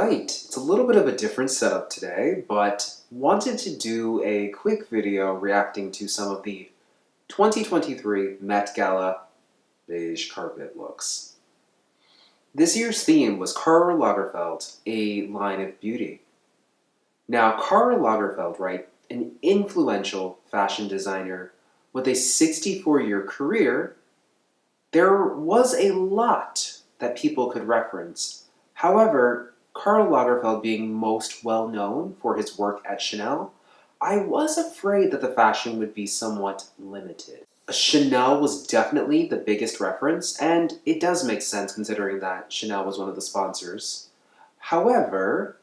Alright, it's a little bit of a different setup today, but wanted to do a quick video reacting to some of the 2023 Met Gala beige carpet looks. This year's theme was Karl Lagerfeld, a line of beauty. Now, Karl Lagerfeld, right, an influential fashion designer with a 64-year career, there was a lot that people could reference. However, Karl Lagerfeld being most well known for his work at Chanel, I was afraid that the fashion would be somewhat limited. Chanel was definitely the biggest reference, and it does make sense considering that Chanel was one of the sponsors. However,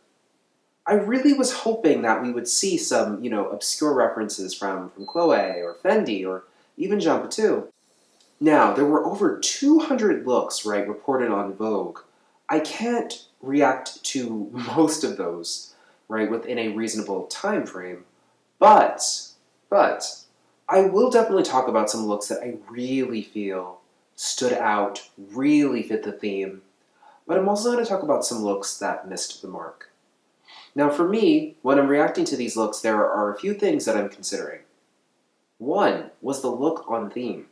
I really was hoping that we would see some, obscure references from Chloe or Fendi or even Jean Patou. Now, there were over 200 looks, right, reported on Vogue. I can't react to most of those, right, within a reasonable time frame, but I will definitely talk about some looks that I really feel stood out, really fit the theme, but I'm also going to talk about some looks that missed the mark. Now, for me, when I'm reacting to these looks, there are a few things that I'm considering. One was the look on theme.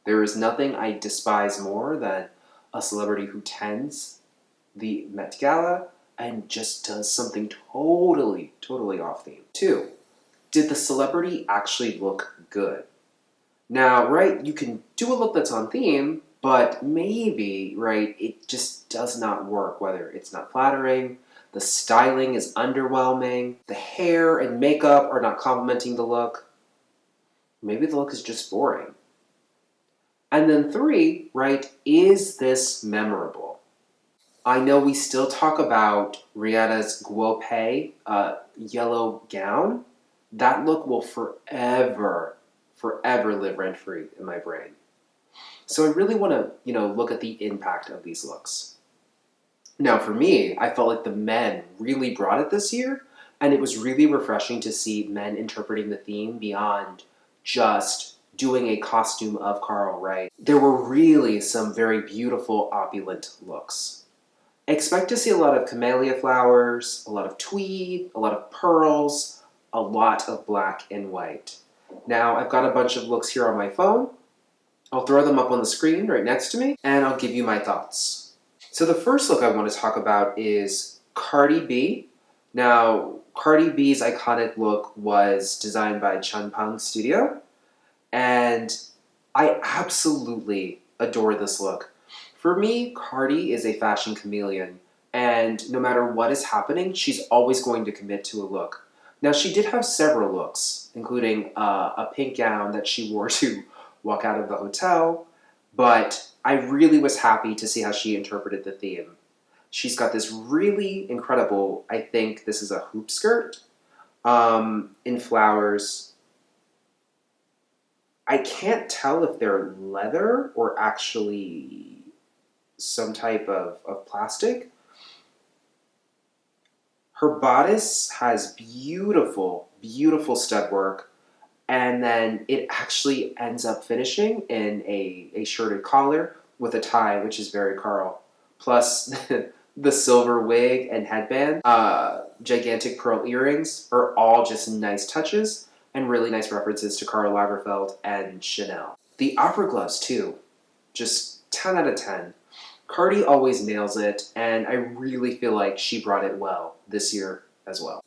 There is nothing I despise more than a celebrity who attends the Met Gala and just does something totally off theme. Two, did the celebrity actually look good? Now, right, you can do a look that's on theme, but maybe, right, it just does not work, whether it's not flattering, the styling is underwhelming, the hair and makeup are not complementing the look. Maybe the look is just boring. And then three, right, is this memorable? I know we still talk about Rihanna's Guope yellow gown. That look will forever live rent-free in my brain. So I really want to, look at the impact of these looks. Now for me, I felt like the men really brought it this year, and it was really refreshing to see men interpreting the theme beyond just doing a costume of Karl, right? There were really some very beautiful, opulent looks. Expect to see a lot of camellia flowers, a lot of tweed, a lot of pearls, a lot of black and white. Now, I've got a bunch of looks here on my phone. I'll throw them up on the screen right next to me, and I'll give you my thoughts. So the first look I want to talk about is Cardi B. Now, Cardi B's iconic look was designed by Chamberlain Studio, and I absolutely adore this look. For me, Cardi is a fashion chameleon, and no matter what is happening, she's always going to commit to a look. Now, she did have several looks, including a pink gown that she wore to walk out of the hotel, but I really was happy to see how she interpreted the theme. She's got this really incredible, I think this is a hoop skirt, in flowers. I can't tell if they're leather or actually some type of plastic. Her bodice has beautiful stud work, and then it actually ends up finishing in a shirted collar with a tie, which is very Karl. Plus, the silver wig and headband, gigantic pearl earrings are all just nice touches and really nice references to Karl Lagerfeld and Chanel. The opera gloves, too, just 10 out of 10. Cardi always nails it, and I really feel like she brought it well this year as well.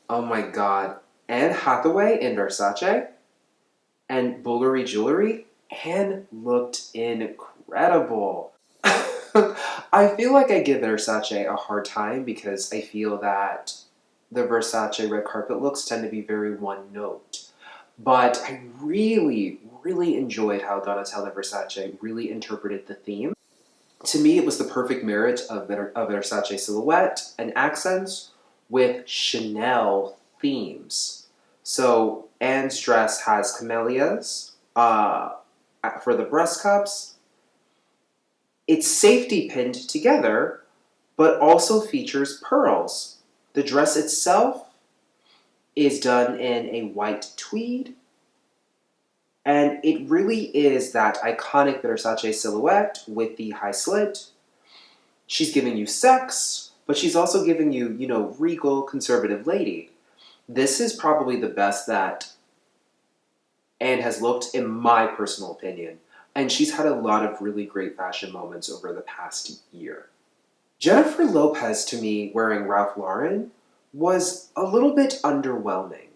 Oh my god. Anne Hathaway in Versace and Bulgari jewelry, Anne looked incredible. I feel like I give Versace a hard time because I feel that the Versace red carpet looks tend to be very one note. But I really enjoyed how Donatella Versace really interpreted the theme. To me, it was the perfect marriage of Versace silhouette and accents with Chanel themes. So Anne's dress has camellias for the breast cups. It's safety pinned together, but also features pearls. The dress itself is done in a white tweed, and it really is that iconic Versace silhouette with the high slit. She's giving you sex, but she's also giving you, regal, conservative lady. This is probably the best that Anne has looked, in my personal opinion. And she's had a lot of really great fashion moments over the past year. Jennifer Lopez, to me, wearing Ralph Lauren, was a little bit underwhelming.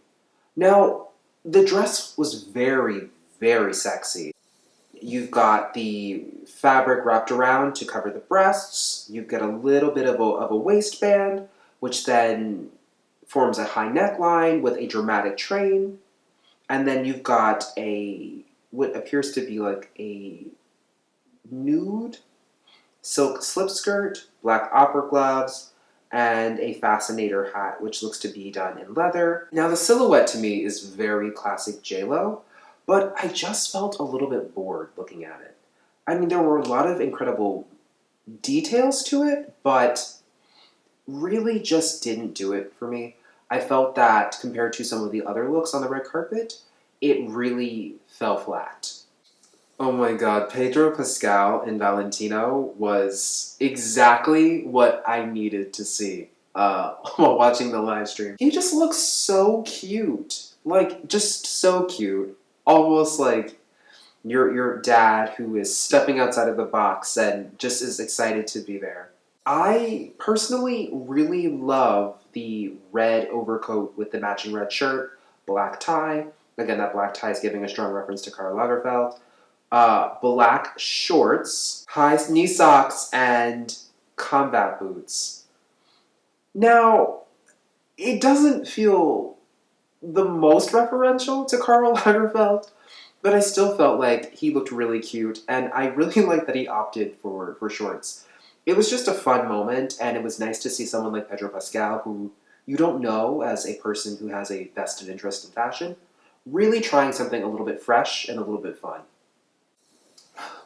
Now, the dress was very, very sexy. You've got the fabric wrapped around to cover the breasts. You get a little bit of a waistband, which then forms a high neckline with a dramatic train. And then you've got what appears to be like a nude silk slip skirt, black opera gloves, and a fascinator hat, which looks to be done in leather. Now, the silhouette to me is very classic J-Lo, but I just felt a little bit bored looking at it. I mean, there were a lot of incredible details to it, but really just didn't do it for me. I felt that compared to some of the other looks on the red carpet, it really fell flat. Oh my god, Pedro Pascal in Valentino was exactly what I needed to see while watching the live stream. He just looks so cute. Like, just so cute. Almost like your dad who is stepping outside of the box and just is excited to be there. I personally really love the red overcoat with the matching red shirt, black tie. Again, that black tie is giving a strong reference to Karl Lagerfeld. Black shorts, high knee socks, and combat boots. Now, it doesn't feel the most referential to Karl Lagerfeld, but I still felt like he looked really cute, and I really liked that he opted for shorts. It was just a fun moment, and it was nice to see someone like Pedro Pascal, who you don't know as a person who has a vested interest in fashion, really trying something a little bit fresh and a little bit fun.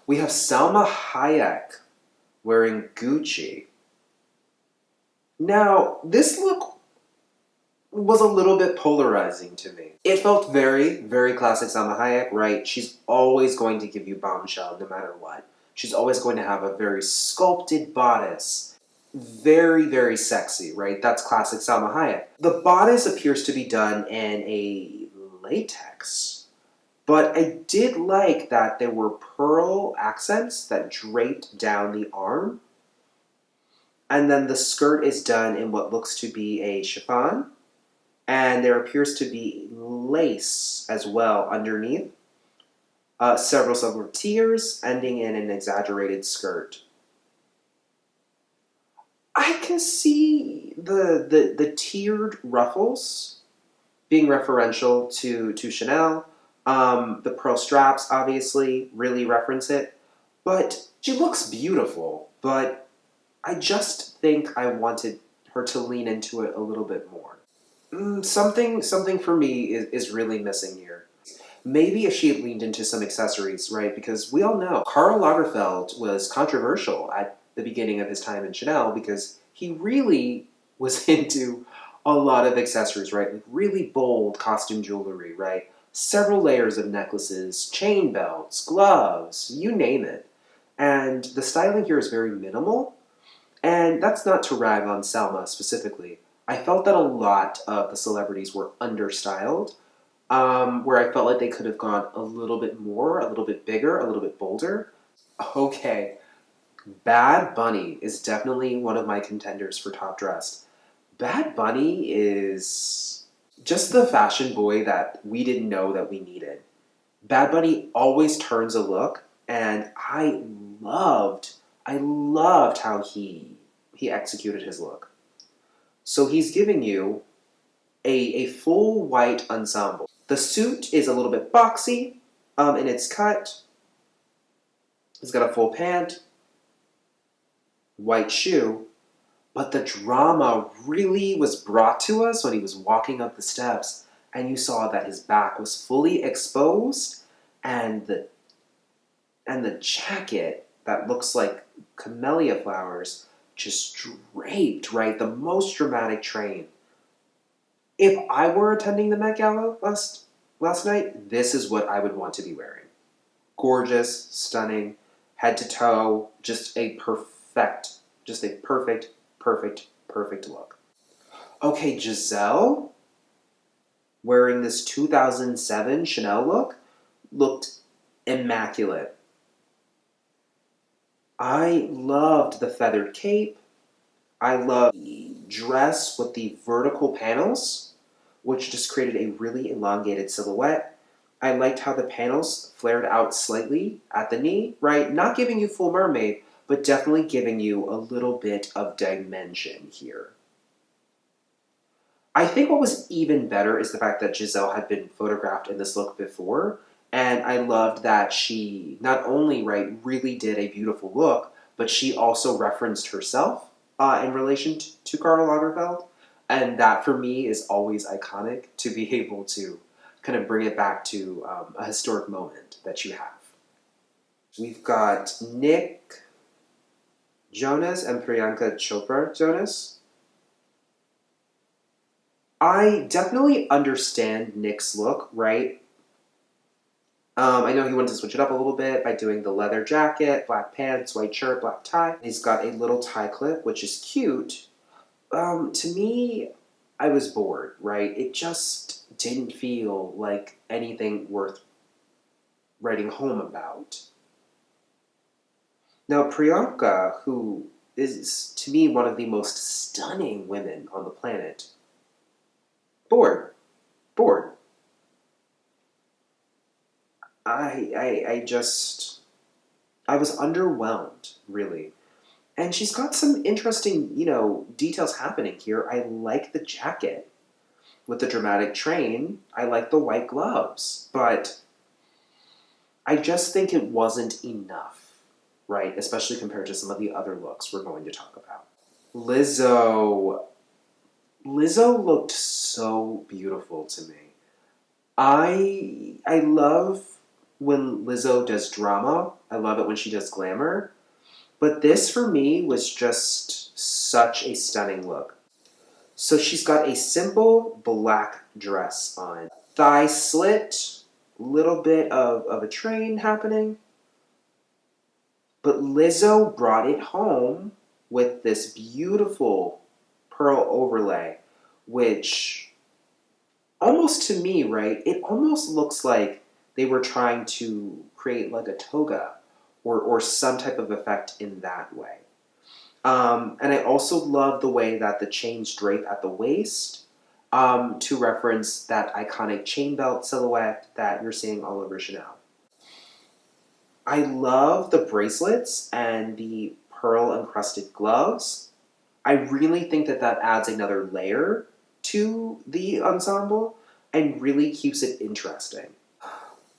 We have Salma Hayek wearing Gucci. Now, this look was a little bit polarizing to me. It felt very, very classic Salma Hayek, right? She's always going to give you bombshell no matter what. She's always going to have a very sculpted bodice. Very, very sexy, right? That's classic Salma Hayek. The bodice appears to be done in a latex. But I did like that there were pearl accents that draped down the arm. And then the skirt is done in what looks to be a chiffon. And there appears to be lace as well underneath. Several silver tiers ending in an exaggerated skirt. I can see the tiered ruffles being referential to Chanel. The pearl straps, obviously, really reference it. But she looks beautiful, but I just think I wanted her to lean into it a little bit more. Something for me is really missing here. Maybe if she had leaned into some accessories, right? Because we all know Karl Lagerfeld was controversial at the beginning of his time in Chanel because he really was into a lot of accessories, right? Like really bold costume jewelry, right? Several layers of necklaces, chain belts, gloves, you name it. And the styling here is very minimal. And that's not to rag on Salma specifically. I felt that a lot of the celebrities were understyled, where I felt like they could have gone a little bit more, a little bit bigger, a little bit bolder. Okay, Bad Bunny is definitely one of my contenders for top dressed. Bad Bunny is just the fashion boy that we didn't know that we needed. Bad Bunny always turns a look, and I loved how he executed his look. So he's giving you a full white ensemble. The suit is a little bit boxy in its cut. It's got a full pant, white shoe, but the drama really was brought to us when he was walking up the steps, and you saw that his back was fully exposed, and the jacket that looks like camellia flowers just draped, right? The most dramatic train. If I were attending the Met Gala last night, this is what I would want to be wearing. Gorgeous, stunning, head to toe, just a perfect Perfect look. Okay, Giselle, wearing this 2007 Chanel look, looked immaculate. I loved the feathered cape. I loved the dress with the vertical panels, which just created a really elongated silhouette. I liked how the panels flared out slightly at the knee, right? Not giving you full mermaid, but definitely giving you a little bit of dimension here. I think what was even better is the fact that Giselle had been photographed in this look before, and I loved that she not only, right, really did a beautiful look, but she also referenced herself in relation to Karl Lagerfeld, and that for me is always iconic to be able to kind of bring it back to a historic moment that you have. We've got Nick Jonas and Priyanka Chopra Jonas. I definitely understand Nick's look, right? I know he wanted to switch it up a little bit by doing the leather jacket, black pants, white shirt, black tie. He's got a little tie clip, which is cute. To me, I was bored, right? It just didn't feel like anything worth writing home about. Now, Priyanka, who is, to me, one of the most stunning women on the planet, bored. Bored. I just, I was underwhelmed, really. And she's got some interesting, details happening here. I like the jacket with the dramatic train. I like the white gloves. But I just think it wasn't enough, right? Especially compared to some of the other looks we're going to talk about. Lizzo. Lizzo looked so beautiful to me. I love when Lizzo does drama. I love it when she does glamour. But this for me was just such a stunning look. So she's got a simple black dress on. Thigh slit, little bit of a train happening. But Lizzo brought it home with this beautiful pearl overlay, which almost to me, right, it almost looks like they were trying to create like a toga or some type of effect in that way. And I also love the way that the chains drape at the waist to reference that iconic chain belt silhouette that you're seeing all over Chanel. I love the bracelets and the pearl encrusted gloves. I really think that that adds another layer to the ensemble and really keeps it interesting.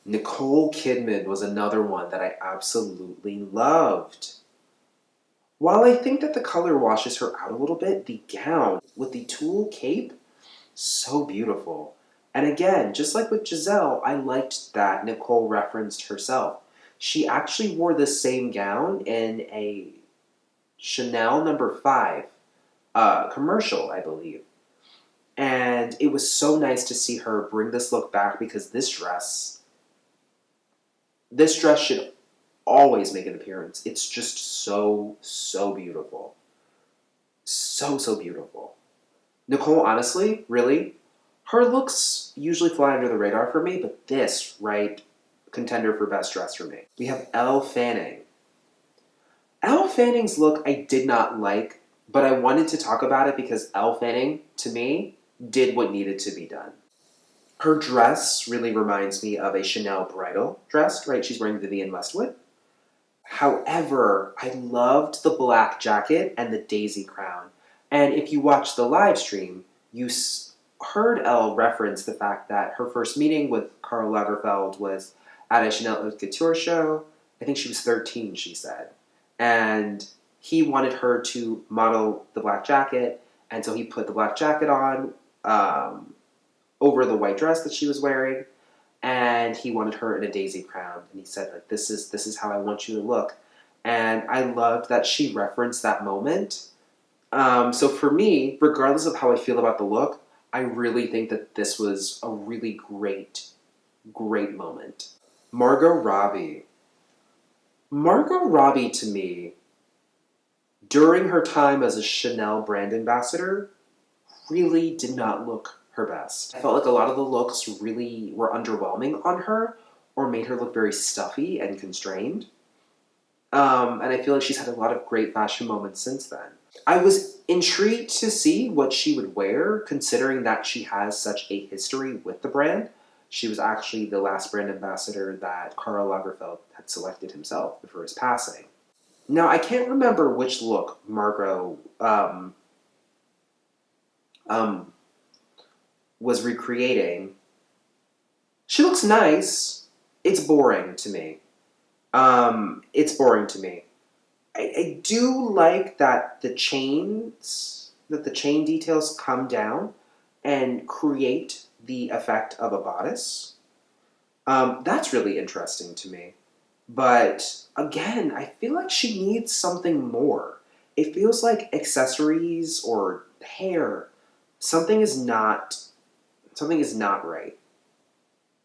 Nicole Kidman was another one that I absolutely loved. While I think that the color washes her out a little bit, the gown with the tulle cape, so beautiful. And again, just like with Giselle, I liked that Nicole referenced herself. She actually wore the same gown in a Chanel number 5 commercial, I believe. And it was so nice to see her bring this look back because this dress should always make an appearance. It's just so, so beautiful. So, so beautiful. Nicole, honestly, really, her looks usually fly under the radar for me, but this, right, contender for best dress for me. We have Elle Fanning. Elle Fanning's look I did not like, but I wanted to talk about it because Elle Fanning, to me, did what needed to be done. Her dress really reminds me of a Chanel bridal dress, right? She's wearing Vivienne Westwood. However, I loved the black jacket and the daisy crown. And if you watched the live stream, you heard Elle reference the fact that her first meeting with Karl Lagerfeld was at a Chanel Haute Couture show. I think she was 13, she said. And he wanted her to model the black jacket, and so he put the black jacket on over the white dress that she was wearing, and he wanted her in a daisy crown. And he said, like, this is how I want you to look. And I loved that she referenced that moment. So for me, regardless of how I feel about the look, I really think that this was a really great, great moment. Margot Robbie. Margot Robbie, to me, during her time as a Chanel brand ambassador, really did not look her best. I felt like a lot of the looks really were underwhelming on her or made her look very stuffy and constrained. And I feel like she's had a lot of great fashion moments since then. I was intrigued to see what she would wear, considering that she has such a history with the brand. She was actually the last brand ambassador that Karl Lagerfeld had selected himself before his passing. Now, I can't remember which look Margot um, was recreating. She looks nice. It's boring to me. It's boring to me. I do like that the chain details come down and create the effect of a bodice. That's really interesting to me. But again, I feel like she needs something more. It feels like accessories or hair. Something is not right.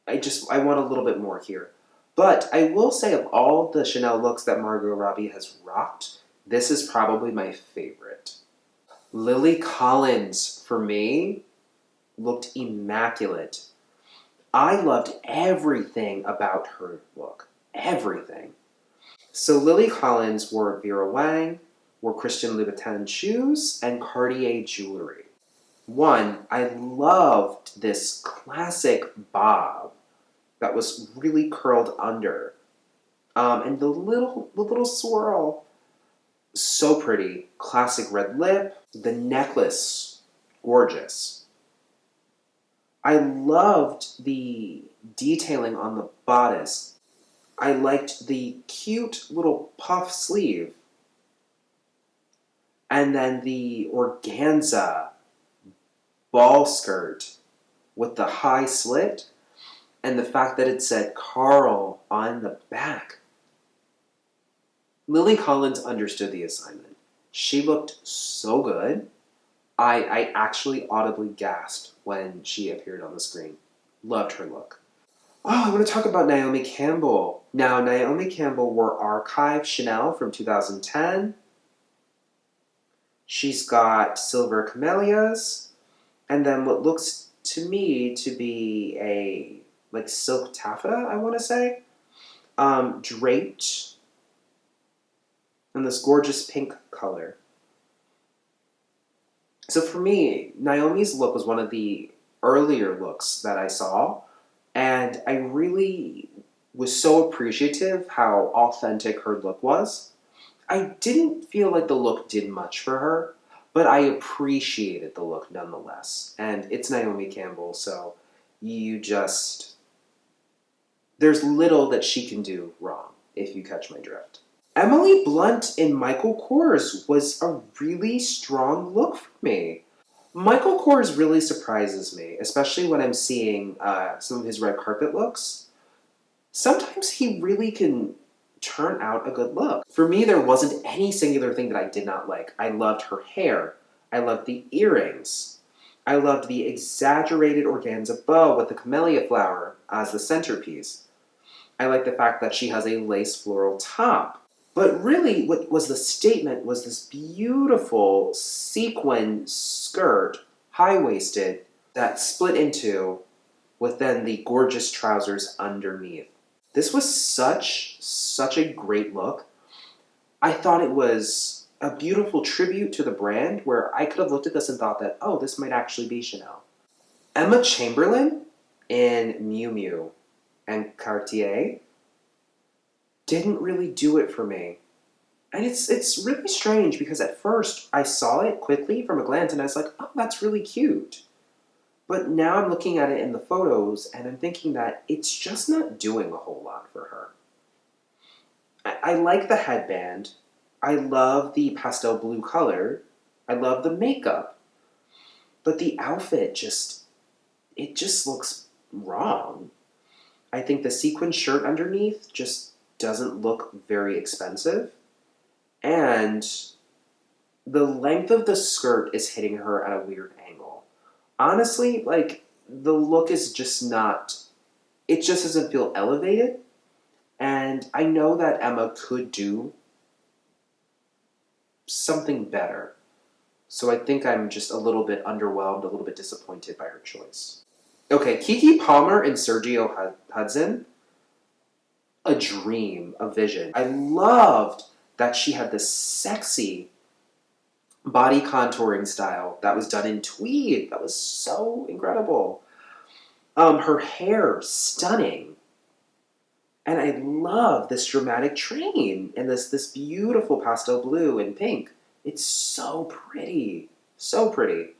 I want a little bit more here. But I will say, of all the Chanel looks that Margot Robbie has rocked, this is probably my favorite. Lily Collins, for me, looked immaculate. I loved everything about her look. Everything. So Lily Collins wore Vera Wang, wore Christian Louboutin shoes, and Cartier jewelry. One, I loved this classic bob that was really curled under. And the little swirl, so pretty. Classic red lip. The necklace, gorgeous. I loved the detailing on the bodice. I liked the cute little puff sleeve. And then the organza ball skirt with the high slit. And the fact that it said Karl on the back. Lily Collins understood the assignment. She looked so good. I actually audibly gasped when she appeared on the screen. Loved her look. Oh, I want to talk about Naomi Campbell. Now, Naomi Campbell wore Archive Chanel from 2010. She's got silver camellias, and then what looks to me to be a silk taffeta, I want to say, draped in this gorgeous pink color. So for me, Naomi's look was one of the earlier looks that I saw, and I really was so appreciative how authentic her look was. I didn't feel like the look did much for her, but I appreciated the look nonetheless. And it's Naomi Campbell, so there's little that she can do wrong, if you catch my drift. Emily Blunt in Michael Kors was a really strong look for me. Michael Kors really surprises me, especially when I'm seeing some of his red carpet looks. Sometimes he really can turn out a good look. For me, there wasn't any singular thing that I did not like. I loved her hair. I loved the earrings. I loved the exaggerated organza bow with the camellia flower as the centerpiece. I like the fact that she has a lace floral top. But really, what was the statement was this beautiful sequin skirt, high-waisted, that split into with then the gorgeous trousers underneath. This was such a great look. I thought it was a beautiful tribute to the brand where I could have looked at this and thought that, oh, this might actually be Chanel. Emma Chamberlain in Miu Miu and Cartier didn't really do it for me. And it's really strange because at first I saw it quickly from a glance and I was like, oh, that's really cute. But now I'm looking at it in the photos and I'm thinking that it's just not doing a whole lot for her. I like the headband. I love the pastel blue color. I love the makeup. But the outfit just looks wrong. I think the sequin shirt underneath just doesn't look very expensive. And the length of the skirt is hitting her at a weird angle. Honestly, the look is just not, it just doesn't feel elevated. And I know that Emma could do something better. So I think I'm just a little bit underwhelmed, a little bit disappointed by her choice. Okay, Keke Palmer and Sergio Hudson, a dream, a vision. I loved that she had this sexy body contouring style that was done in tweed. That was so incredible. Her hair, stunning. And I love this dramatic train and this beautiful pastel blue and pink. It's so pretty. So pretty.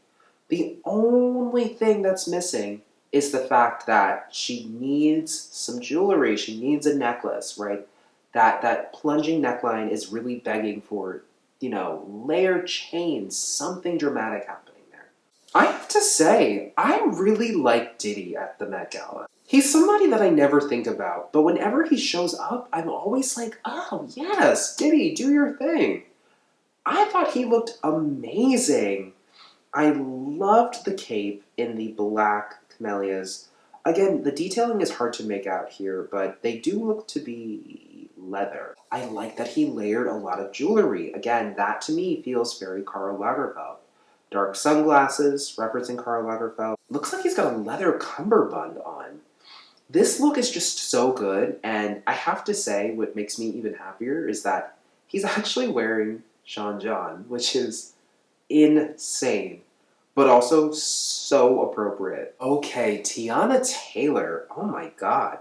The only thing that's missing is the fact that she needs some jewelry. She needs a necklace, right? That plunging neckline is really begging for, layered chains, something dramatic happening there. I have to say, I really like Diddy at the Met Gala. He's somebody that I never think about, but whenever he shows up, I'm always like, oh, yes, Diddy, do your thing. I thought he looked amazing. I loved the cape in the black camellias. Again, the detailing is hard to make out here, but they do look to be leather. I like that he layered a lot of jewelry. Again, that to me feels very Karl Lagerfeld. Dark sunglasses, referencing Karl Lagerfeld. Looks like he's got a leather cummerbund on. This look is just so good, and I have to say, what makes me even happier is that he's actually wearing Sean John, which is insane, but also so appropriate. Okay, Tiana Taylor, oh my god.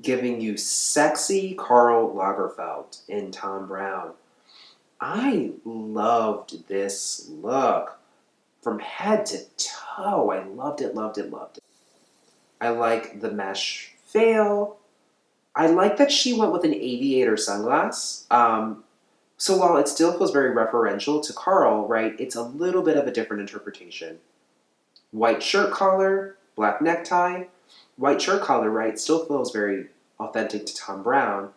Giving you sexy Karl Lagerfeld in Tom Brown. I loved this look. From head to toe, I loved it, loved it, loved it. I like the mesh veil. I like that she went with an aviator sunglass. So while it still feels very referential to Karl, right, it's a little bit of a different interpretation. White shirt collar, black necktie. White shirt collar, right, still feels very authentic to Tom Brown.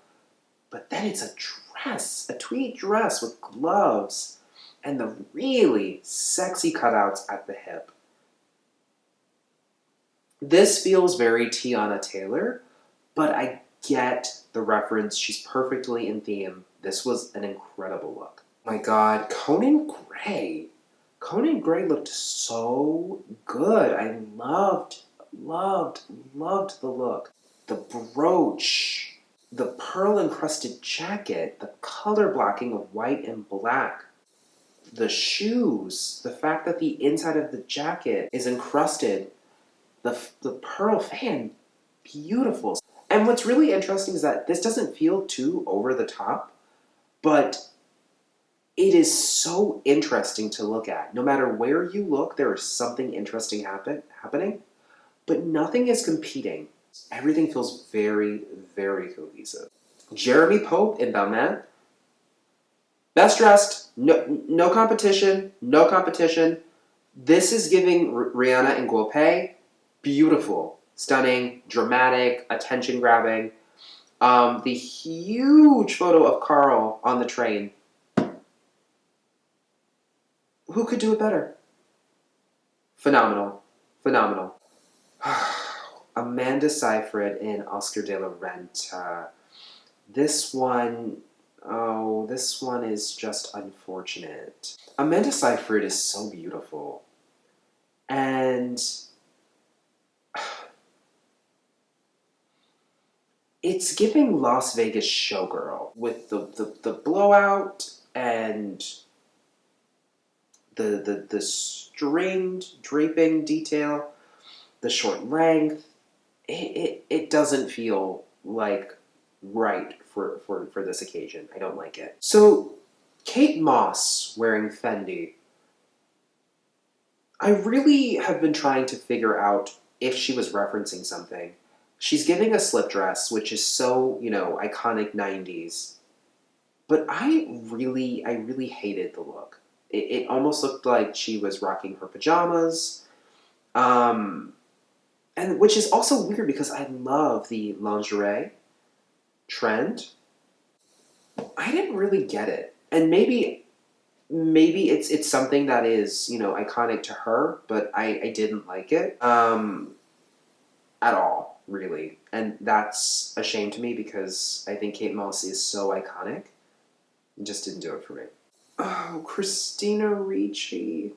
But then it's a dress, a tweed dress with gloves and the really sexy cutouts at the hip. This feels very Tiana Taylor, but I get the reference. She's perfectly in theme. This was an incredible look. My god, Conan Gray. Conan Gray looked so good. I loved, loved, loved the look. The brooch, the pearl-encrusted jacket, the color blocking of white and black, the shoes, the fact that the inside of the jacket is encrusted, the pearl fan, beautiful. And what's really interesting is that this doesn't feel too over the top, but it is so interesting to look at. No matter where you look, there is something interesting happening, but nothing is competing. Everything feels very, very cohesive. Jeremy Pope in Balmain, best dressed, no competition, no competition. This is giving Rihanna and Guopei, beautiful, stunning, dramatic, attention-grabbing. The huge photo of Karl on the train. Who could do it better? Phenomenal. Phenomenal. Amanda Seyfried and Oscar de la Renta. This one is just unfortunate. Amanda Seyfried is so beautiful. And it's giving Las Vegas showgirl with the blowout and the stringed draping detail, the short length. It doesn't feel like right for this occasion. I don't like it. So Kate Moss wearing Fendi. I really have been trying to figure out if she was referencing something. She's giving a slip dress, which is so, iconic 90s. But I really hated the look. It almost looked like she was rocking her pajamas. And which is also weird because I love the lingerie trend. I didn't really get it. And maybe it's something that is, iconic to her, but I didn't like it. At all, really. And that's a shame to me because I think Kate Moss is so iconic. It just didn't do it for me. Oh, Christina Ricci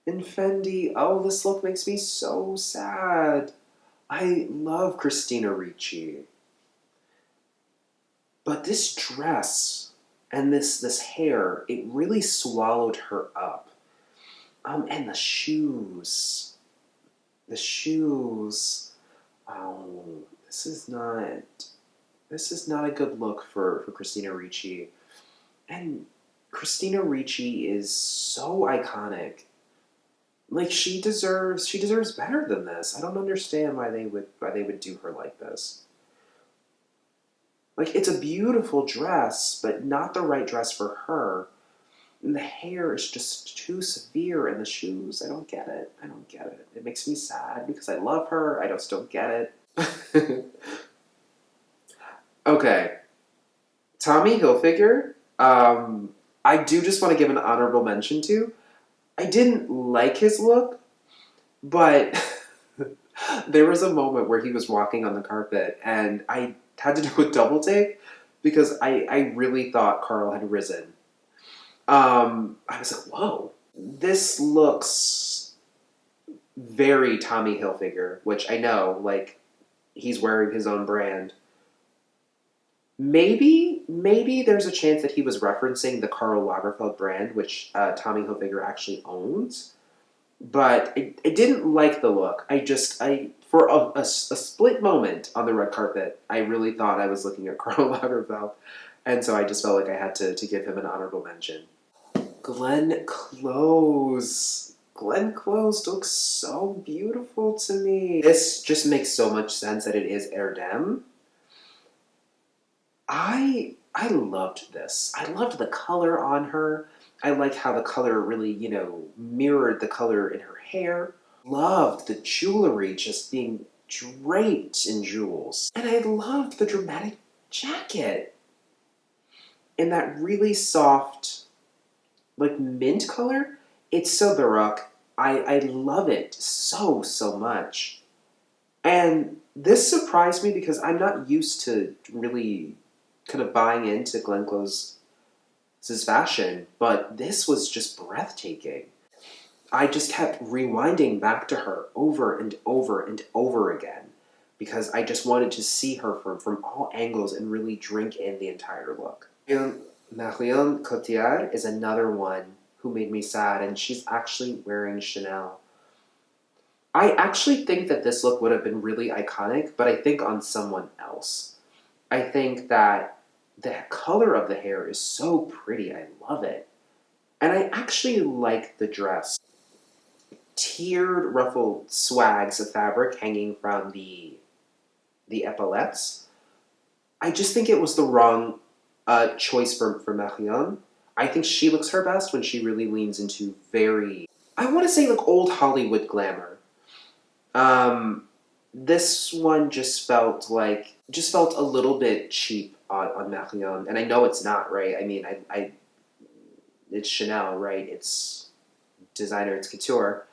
and Fendi. Oh, this look makes me so sad. I love Christina Ricci. But this dress and this hair, it really swallowed her up. And the shoes. The shoes. Oh, this is not a good look for Christina Ricci. And Christina Ricci is so iconic. Like she deserves better than this. I don't understand why they would do her like this. Like it's a beautiful dress, but not the right dress for her. And the hair is just too severe, and the shoes, I don't get it. I don't get it. It makes me sad because I love her. I just don't get it. Okay, Tommy Hilfiger. I do just want to give an honorable mention to. I didn't like his look, but there was a moment where he was walking on the carpet, and I had to do a double take because I really thought Karl had risen. I was like, whoa, this looks very Tommy Hilfiger, which I know, like, he's wearing his own brand. Maybe there's a chance that he was referencing the Karl Lagerfeld brand, which Tommy Hilfiger actually owns. But I didn't like the look. For a split moment on the red carpet, I really thought I was looking at Karl Lagerfeld. And so I just felt like I had to give him an honorable mention. Glenn Close. Glenn Close looks so beautiful to me. This just makes so much sense that it is Erdem. I loved this. I loved the color on her. I liked how the color really, mirrored the color in her hair. Loved the jewelry just being draped in jewels. And I loved the dramatic jacket. And that really soft, like mint color. It's so baroque. I love it so, so much. And this surprised me because I'm not used to really kind of buying into Glenn Close's fashion, but this was just breathtaking. I just kept rewinding back to her over and over and over again because I just wanted to see her from all angles and really drink in the entire look. And Marion Cotillard is another one who made me sad, and she's actually wearing Chanel. I actually think that this look would have been really iconic, but I think on someone else. I think that the color of the hair is so pretty. I love it. And I actually like the dress. Tiered ruffled swags of fabric hanging from the epaulettes. I just think it was the wrong choice for Marion. I think she looks her best when she really leans into very, I want to say like old Hollywood glamour. This one just felt a little bit cheap on Marion, and I know it's not, right? I mean, it's Chanel, right? It's designer, it's couture,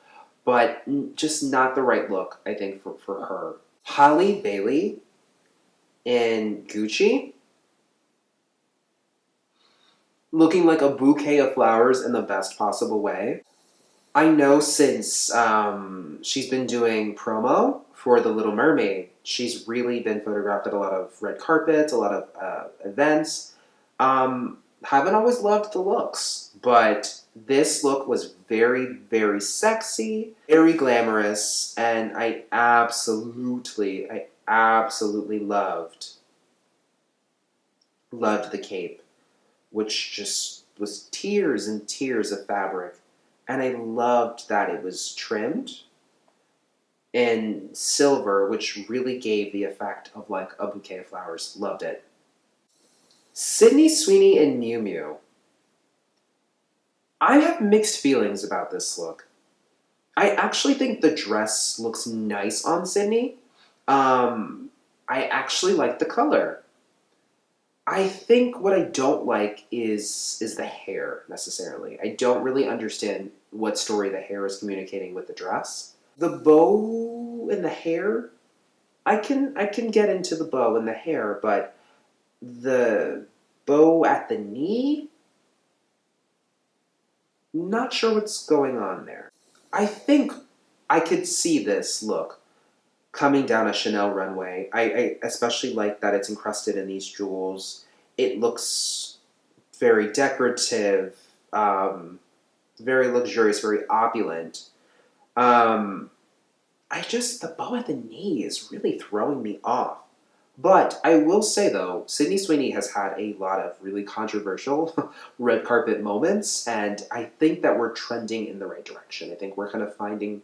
but just not the right look, I think, for her. Halle Bailey in Gucci, looking like a bouquet of flowers in the best possible way. I know since she's been doing promo for The Little Mermaid, she's really been photographed at a lot of red carpets, a lot of events. Haven't always loved the looks, but this look was very, very sexy, very glamorous, and I absolutely loved the cape, which just was tears and tears of fabric. And I loved that it was trimmed in silver, which really gave the effect of like a bouquet of flowers. Loved it. Sydney Sweeney and Miu Miu. I have mixed feelings about this look. I actually think the dress looks nice on Sydney. I actually like the color. I think what I don't like is the hair, necessarily. I don't really understand what story the hair is communicating with the dress. The bow and the hair, I can get into the bow and the hair, but the bow at the knee. Not sure what's going on there. I think I could see this look coming down a Chanel runway. I especially like that it's encrusted in these jewels. It looks very decorative, very luxurious, very opulent. Um, the bow at the knee is really throwing me off. But I will say though, Sydney Sweeney has had a lot of really controversial red carpet moments, and I think that we're trending in the right direction. I think we're kind of finding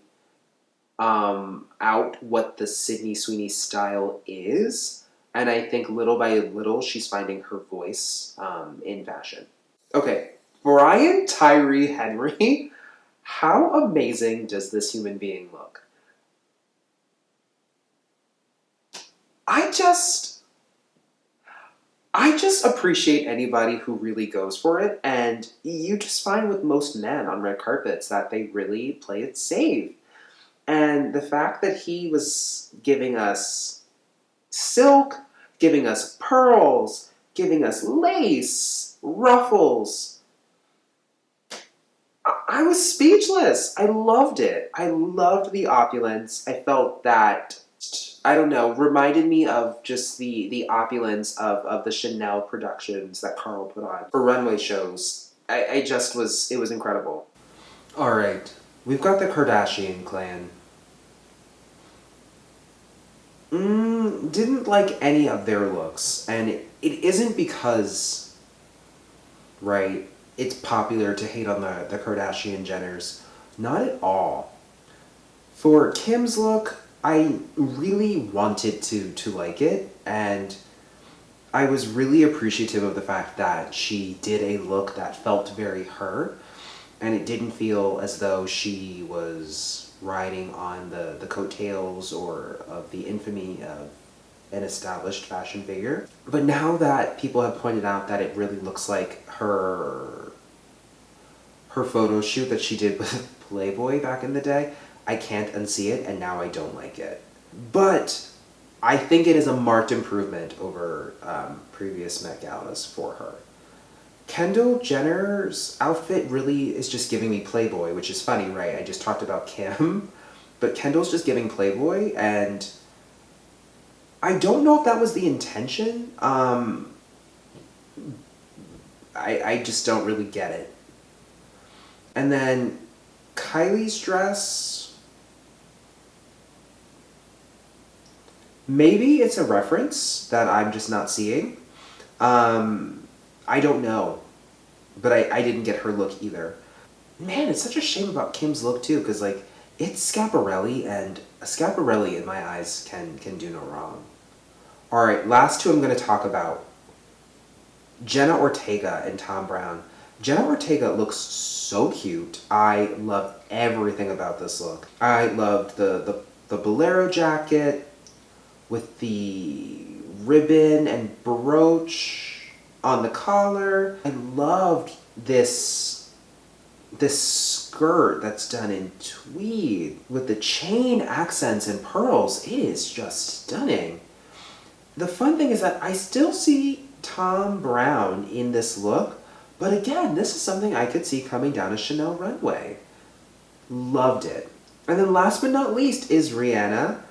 out what the Sydney Sweeney style is, and I think little by little she's finding her voice in fashion. Okay, Brian Tyree Henry, how amazing does this human being look? I just I just appreciate anybody who really goes for it, and you just find with most men on red carpets that they really play it safe. And the fact that he was giving us silk, giving us pearls, giving us lace, ruffles, I was speechless. I loved it. I loved the opulence. I felt that, I don't know, reminded me of just the opulence of the Chanel productions that Karl put on for runway shows. I just was, it was incredible. All right, we've got the Kardashian clan. Didn't like any of their looks, and it isn't because, right, it's popular to hate on the Kardashian Jenners. Not at all. For Kim's look, I really wanted to like it, and I was really appreciative of the fact that she did a look that felt very her, and it didn't feel as though she was riding on the coattails or of the infamy of an established fashion figure. But now that people have pointed out that it really looks like her photo shoot that she did with Playboy back in the day, I can't unsee it, and now I don't like it. But I think it is a marked improvement over previous Met Galas for her. Kendall Jenner's outfit really is just giving me Playboy, which is funny, right? I just talked about Kim, but Kendall's just giving Playboy, and I don't know if that was the intention. I just don't really get it. And then Kylie's dress, maybe it's a reference that I'm just not seeing. I don't know, but I didn't get her look either. Man, it's such a shame about Kim's look too, because like, it's Schiaparelli, and a Schiaparelli in my eyes can do no wrong. Alright, last two I'm going to talk about. Jenna Ortega and Tom Brown. Jenna Ortega looks so cute. I love everything about this look. I loved the bolero jacket with the ribbon and brooch on the collar. I loved this skirt that's done in tweed with the chain accents and pearls. It is just stunning. The fun thing is that I still see Tom Brown in this look, but again, this is something I could see coming down a Chanel runway. Loved it. And then last but not least is Rihanna.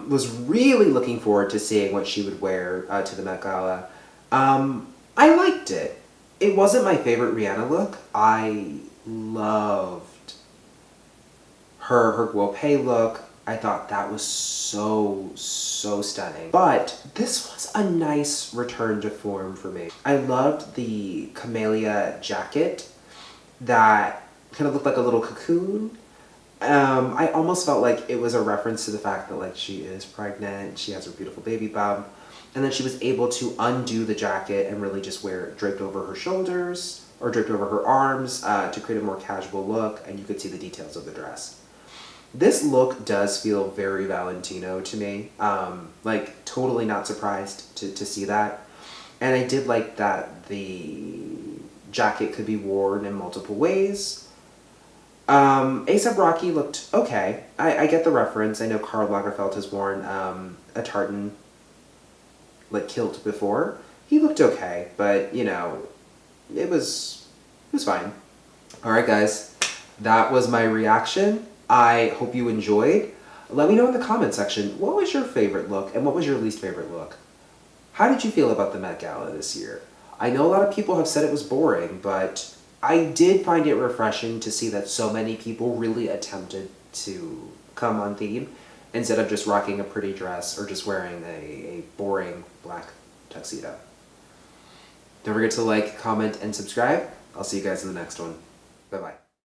Was really looking forward to seeing what she would wear to the Met Gala. I liked it. It wasn't my favorite Rihanna look. I loved her guape look. I thought that was so stunning. But this was a nice return to form for me. I loved the camellia jacket that kind of looked like a little cocoon. I almost felt like it was a reference to the fact that like she is pregnant, she has her beautiful baby bump, and then she was able to undo the jacket and really just wear it draped over her shoulders or draped over her arms to create a more casual look, and you could see the details of the dress. This look does feel very Valentino to me, like totally not surprised to see that. And I did like that the jacket could be worn in multiple ways. A$AP Rocky looked okay. I get the reference. I know Karl Lagerfeld has worn a tartan like kilt before, He looked okay, but, you know, it was fine. Alright guys, that was my reaction. I hope you enjoyed. Let me know in the comment section, what was your favorite look and what was your least favorite look? How did you feel about the Met Gala this year? I know a lot of people have said it was boring, but I did find it refreshing to see that so many people really attempted to come on theme instead of just rocking a pretty dress or just wearing a boring black tuxedo. Don't forget to like, comment, and subscribe. I'll see you guys in the next one. Bye-bye.